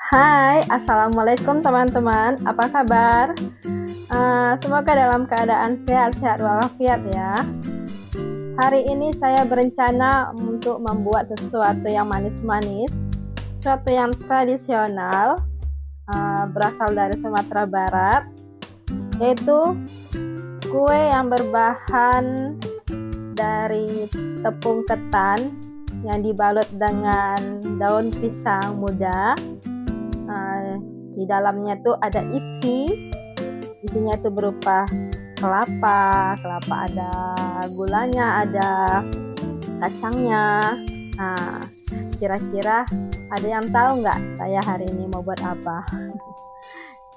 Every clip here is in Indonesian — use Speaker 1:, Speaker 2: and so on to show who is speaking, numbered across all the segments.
Speaker 1: Hai, assalamualaikum teman-teman. Apa kabar? Semoga dalam keadaan sehat-sehat walafiat ya. Hari ini saya berencana untuk membuat sesuatu yang manis-manis, sesuatu yang tradisional, berasal dari Sumatera Barat, yaitu kue yang berbahan dari tepung ketan yang dibalut dengan daun pisang muda. Di dalamnya tuh ada isinya itu berupa kelapa ada gulanya, ada kacangnya. Nah, kira-kira ada yang tahu nggak saya hari ini mau buat apa?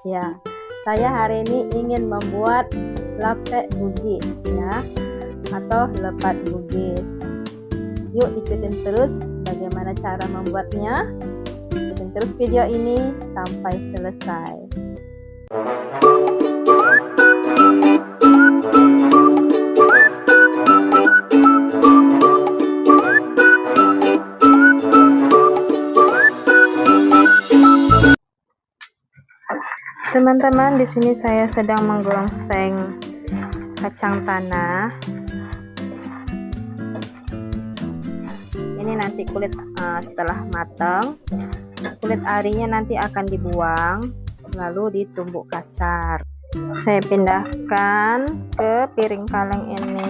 Speaker 1: Ya, saya hari ini ingin membuat lepet bugis ya, atau lepat bugis. Yuk ikutin terus bagaimana cara membuatnya. Ikutin terus video ini sampai selesai. Teman-teman, di sini saya sedang menggongseng kacang tanah. Ini nanti kulit setelah matang, kulit arinya nanti akan dibuang lalu ditumbuk kasar. Saya pindahkan ke piring kaleng ini,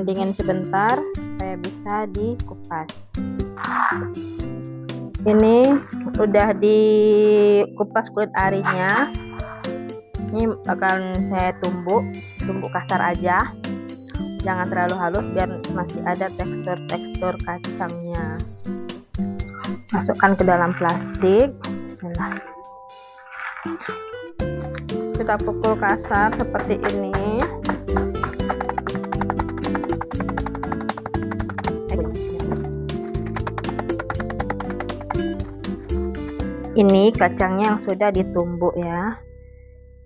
Speaker 1: dingin sebentar supaya bisa dikupas. Ini udah dikupas kulit arinya. Ini akan saya tumbuk kasar aja, jangan terlalu halus biar masih ada tekstur kacangnya. Masukkan ke dalam plastik. Bismillah. Kita pukul kasar seperti ini. Ini kacangnya yang sudah ditumbuk ya.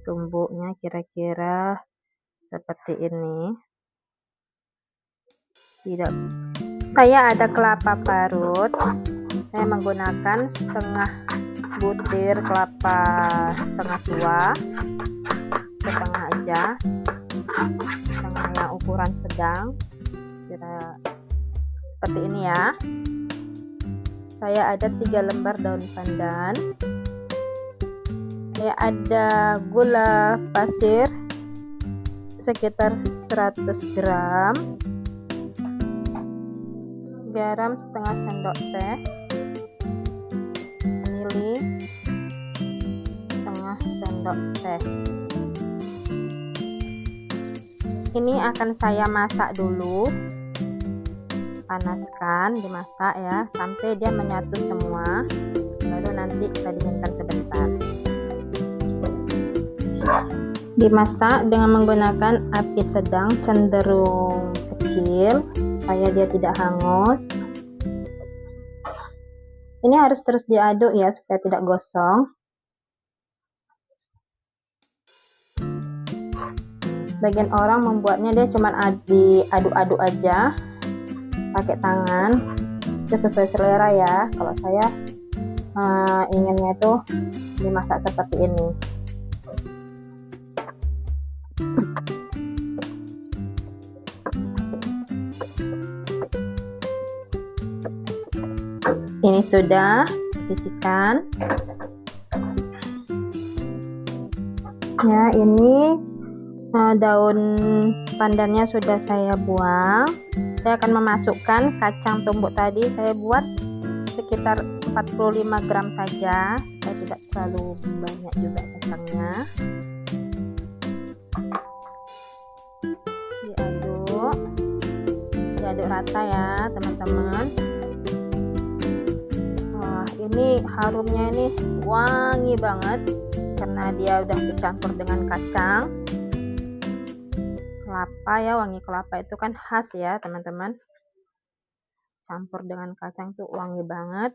Speaker 1: Tumbuknya kira-kira seperti ini. Tidak, saya ada kelapa parut. Saya menggunakan setengah butir kelapa setengah tua, setengah aja, setengah yang ukuran sedang, kira seperti ini ya. Saya ada 3 lembar daun pandan. Saya ada gula pasir sekitar 100 gram, garam setengah sendok teh, vanili setengah sendok teh. Ini akan saya masak dulu, panaskan, dimasak ya sampai dia menyatu semua, baru nanti kita dinginkan sebentar. Dimasak dengan menggunakan api sedang cenderung kecil supaya dia tidak hangus. Ini harus terus diaduk ya supaya tidak gosong. Bagian orang membuatnya dia cuma diaduk-aduk aja pakai tangan, itu sesuai selera ya. Kalau saya inginnya itu dimasak seperti ini. Ini sudah sisihkan ya. Ini daun pandannya sudah saya buang. Saya akan memasukkan kacang tumbuk tadi. Saya buat sekitar 45 gram saja supaya tidak terlalu banyak juga kacangnya. Diaduk rata ya teman-teman. Wah, ini harumnya ini wangi banget karena dia udah bercampur dengan kacang. Kelapa ya, wangi kelapa itu kan khas ya teman-teman. Campur dengan kacang tuh wangi banget.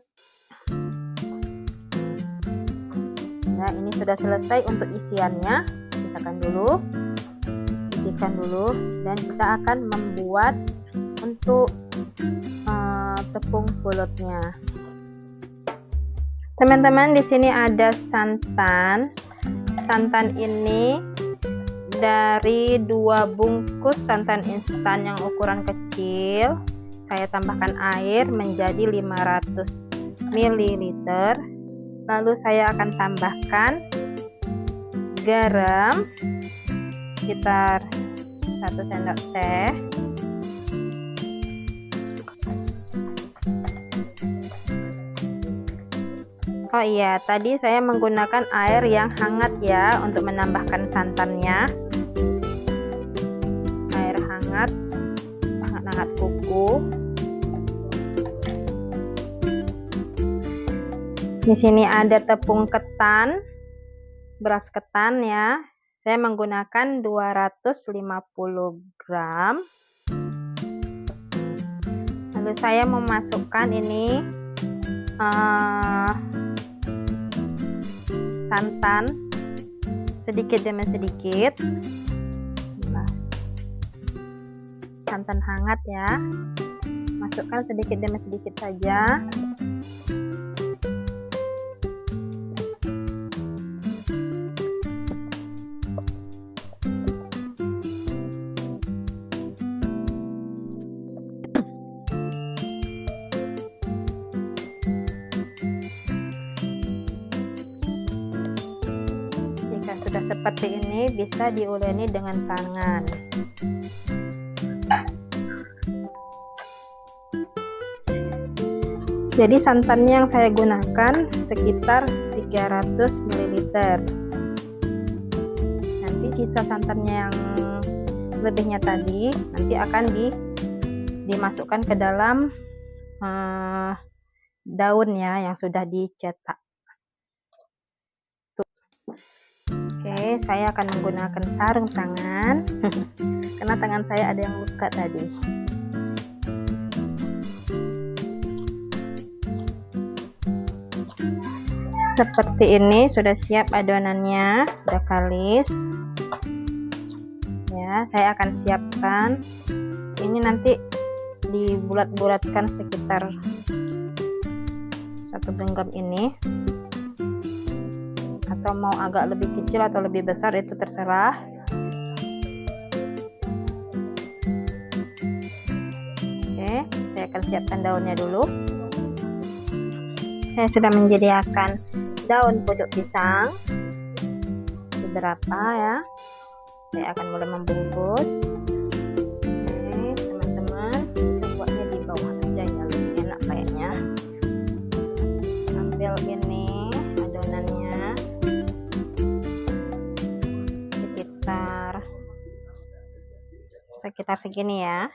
Speaker 1: Ya, ini sudah selesai untuk isiannya. Sisihkan dulu dan kita akan membuat untuk tepung pulutnya. Teman-teman, di sini ada santan. Santan ini dari 2 bungkus santan instan yang ukuran kecil. Saya tambahkan air menjadi 500 ml. Lalu saya akan tambahkan garam sekitar 1 sendok teh. Oh iya, tadi saya menggunakan air yang hangat ya untuk menambahkan santannya. Air hangat, hangat kuku. Di sini ada tepung ketan, beras ketan ya. Saya menggunakan 250 gram. Lalu saya memasukkan ini santan sedikit demi sedikit. Nah, santan hangat ya, masukkan sedikit demi sedikit saja. Sudah seperti ini, bisa diuleni dengan tangan. Jadi santannya yang saya gunakan sekitar 300 ml. Nanti sisa santannya yang lebihnya tadi nanti akan dimasukkan ke dalam daunnya yang sudah dicetak. Oke, saya akan menggunakan sarung tangan karena tangan saya ada yang luka tadi. Seperti ini, sudah siap adonannya, sudah kalis. Ya, saya akan siapkan. Ini nanti dibulat-bulatkan sekitar 1 genggam ini. Atau mau agak lebih kecil atau lebih besar itu terserah. Oke, saya akan siapkan daunnya dulu. Saya sudah menyediakan daun pucuk pisang beberapa ya. Saya akan mulai membungkus. Oke, teman-teman, kita buatnya di bawah aja ya, lebih enak kayaknya. Ambil ini adonannya sekitar segini ya.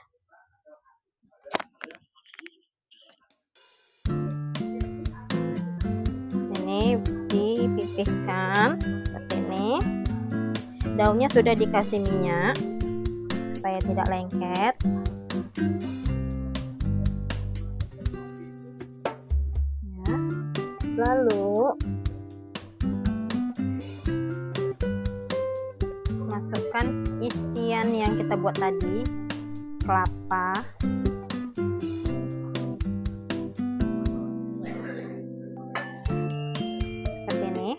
Speaker 1: Ini dipipihkan seperti ini. Daunnya sudah dikasih minyak supaya tidak lengket. Ya. Lalu masukkan isian yang kita buat tadi, kelapa, seperti ini.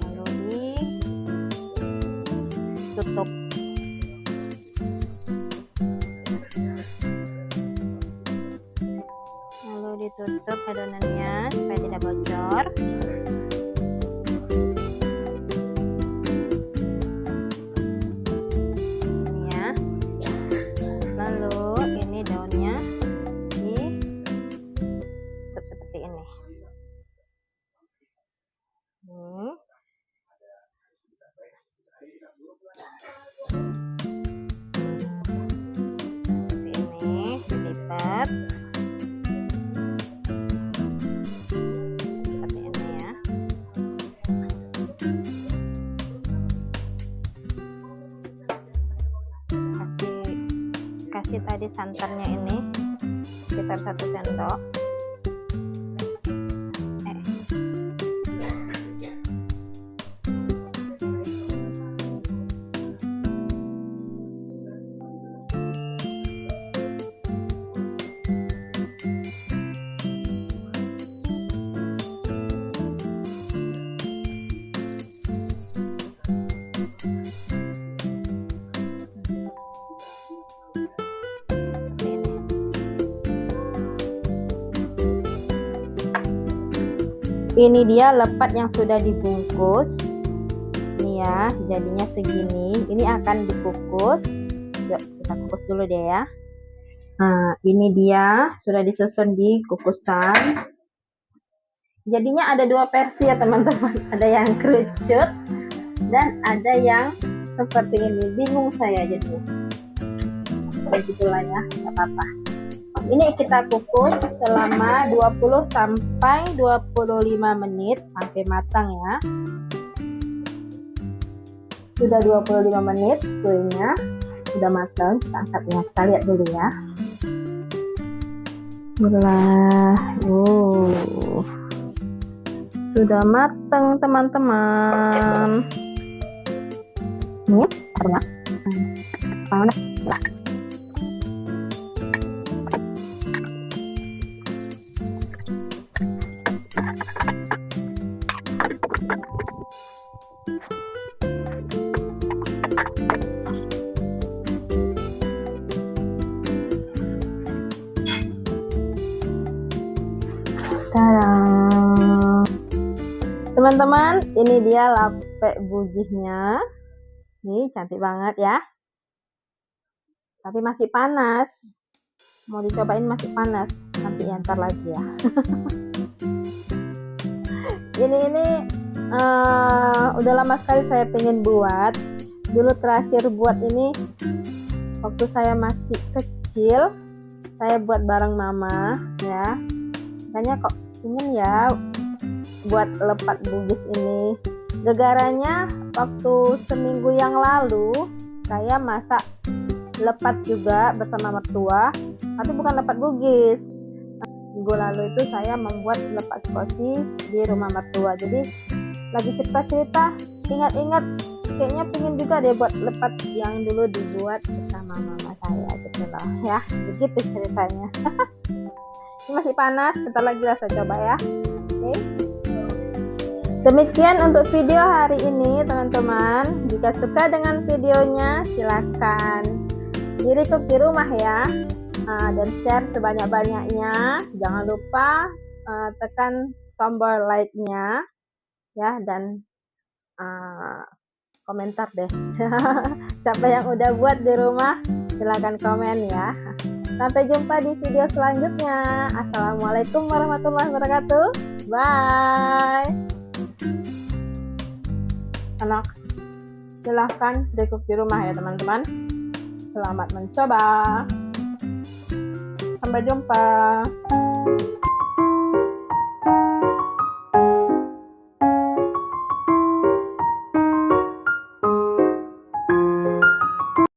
Speaker 1: Lalu ditutup. Lalu ditutup adonannya supaya tidak bocor. Seperti ini. Seperti ini, dilipat. Seperti ini ya. Kasih tadi santannya ini sekitar 1 sendok. Ini dia lepat yang sudah dibungkus. Ini ya, jadinya segini. Ini akan dikukus. Yuk, kita kukus dulu deh ya. Nah, ini dia sudah disusun di kukusan. Jadinya ada dua versi ya teman-teman. Ada yang kerucut dan ada yang seperti ini. Bingung saya jadinya. Begitulah ya, nggak apa-apa. Ini kita kukus selama 20 sampai 25 menit sampai matang ya. Sudah 25 menit kuenya sudah matang, kita angkatnya. Kita lihat dulu ya. Bismillah. Sudah matang teman-teman. Ini apa? Panas. Teman-teman, ini dia lapek bugihnya. Nih, cantik banget ya. Tapi masih panas. Mau dicobain masih panas. Nanti ntar lagi ya. ini udah lama sekali saya pengen buat. Dulu terakhir buat ini waktu saya masih kecil. Saya buat bareng mama ya. Makanya kok ingin ya buat lepat bugis ini. Gegaranya waktu seminggu yang lalu saya masak lepat juga bersama mertua, tapi bukan lepat bugis. Minggu lalu itu saya membuat lepat skoci di rumah mertua. Jadi lagi cerita-cerita, ingat-ingat kayaknya pengen juga deh buat lepat yang dulu dibuat bersama mama saya gitu loh ya. Begitu ceritanya. Ini masih panas, bentar lagi lah saya coba ya. Oke. Demikian untuk video hari ini teman-teman. Jika suka dengan videonya silahkan di-request di rumah ya, dan share sebanyak-banyaknya. Jangan lupa tekan tombol like-nya ya, dan komentar deh. Siapa yang udah buat di rumah silahkan komen ya. Sampai jumpa di video selanjutnya. Assalamualaikum warahmatullahi wabarakatuh. Bye. Anak, silahkan request di rumah ya teman-teman. Selamat mencoba. Sampai jumpa.